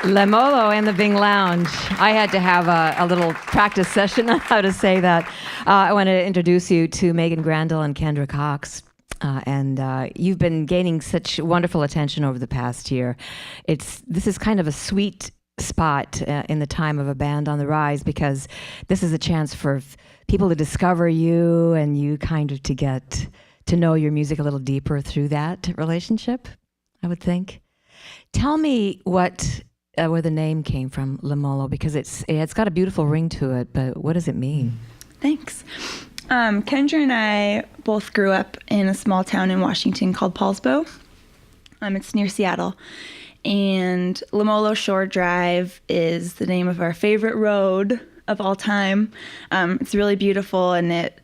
Lemolo and the Bing Lounge. I had to have a little practice session on how to say that. I want to introduce you to Megan Grandel and Kendra Cox. And you've been gaining such wonderful attention over the past year. This is kind of a sweet spot in the time of a band on the rise, because this is a chance for people to discover you and you kind of to get to know your music a little deeper through that relationship, I would think. Tell me where the name came from, Lemolo, because it's got a beautiful ring to it, but what does it mean? Thanks. Kendra and I both grew up in a small town in Washington called Paulsbo. It's near Seattle. And Lemolo Shore Drive is the name of our favorite road of all time. It's really beautiful, and it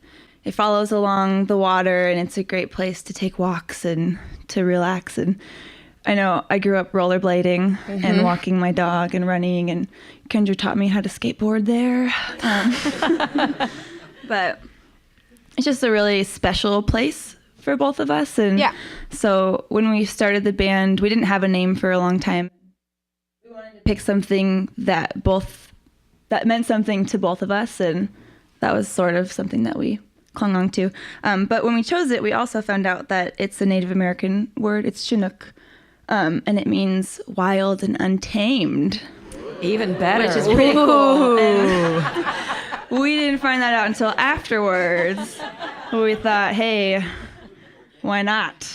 follows along the water, and it's a great place to take walks and to relax. And I know I grew up rollerblading and walking my dog and running, and Kendra taught me how to skateboard there. But it's just a really special place for both of us. And so when we started the band, we didn't have a name for a long time. We wanted to pick something that meant something to both of us, and that was sort of something that we clung on to. But when we chose it, we also found out that it's a Native American word. It's Chinook. And it means wild and untamed. Even better. Which is pretty cool. And we didn't find that out until afterwards. We thought, hey, why not?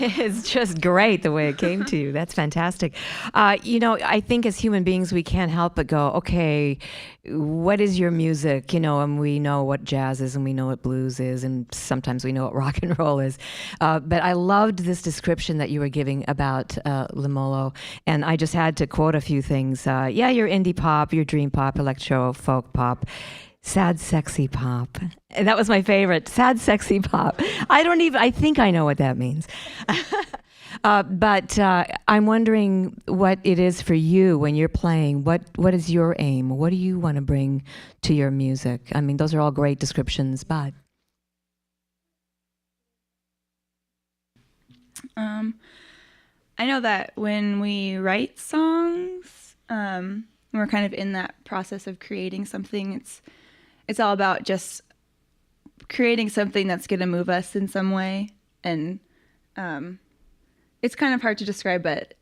It's just great the way it came to you. That's fantastic. I think as human beings, we can't help but go, okay, what is your music? And we know what jazz is, and we know what blues is, and sometimes we know what rock and roll is. But I loved this description that you were giving about Lemolo, and I just had to quote a few things. You're indie pop, you're dream pop, electro, folk pop. Sad, sexy pop. And that was my favorite. Sad, sexy pop. I think I know what that means. But I'm wondering what it is for you when you're playing. What is your aim? What do you want to bring to your music? I mean, those are all great descriptions, but. I know that when we write songs, we're kind of in that process of creating something. It's all about just creating something that's going to move us in some way. And it's kind of hard to describe, but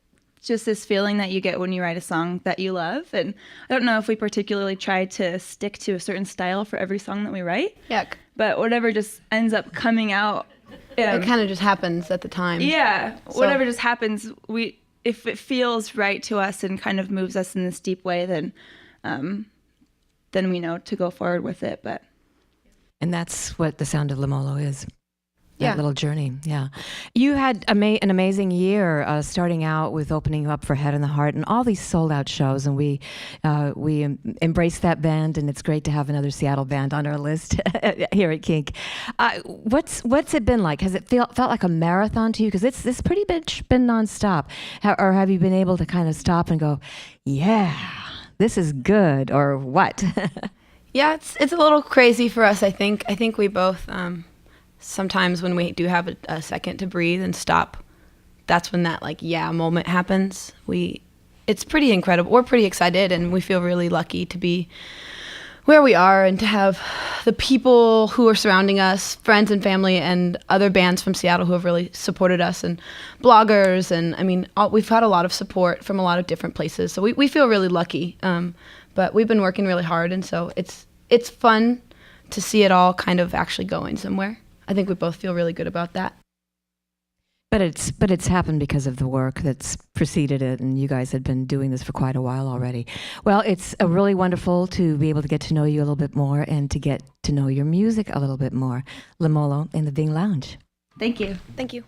just this feeling that you get when you write a song that you love. And I don't know if we particularly try to stick to a certain style for every song that we write. Yuck. But whatever just ends up coming out. It kind of just happens at the time. Yeah. So. Whatever just happens, if it feels right to us and kind of moves us in this deep way, then we know to go forward with it. And that's what the sound of Lemolo is. That Yeah. little journey. Yeah. You had an amazing year starting out with opening up for Head and the Heart and all these sold out shows. And we embraced that band, and it's great to have another Seattle band on our list here at KINK. What's it been like? Has it felt like a marathon to you? Because it's pretty much been nonstop. Or have you been able to kind of stop and go, yeah, this is good, or what? Yeah, it's a little crazy for us, I think. I think we both, sometimes when we do have a second to breathe and stop, that's when that moment happens. It's pretty incredible. We're pretty excited, and we feel really lucky to be where we are and to have the people who are surrounding us, friends and family, and other bands from Seattle who have really supported us, and bloggers. And I mean, we've had a lot of support from a lot of different places. So we feel really lucky. But we've been working really hard, and so it's fun to see it all kind of actually going somewhere. I think we both feel really good about that. But it's happened because of the work that's preceded it, and you guys had been doing this for quite a while already. Well, it's really wonderful to be able to get to know you a little bit more and to get to know your music a little bit more. Lemolo in the Bing Lounge. Thank you. Thank you.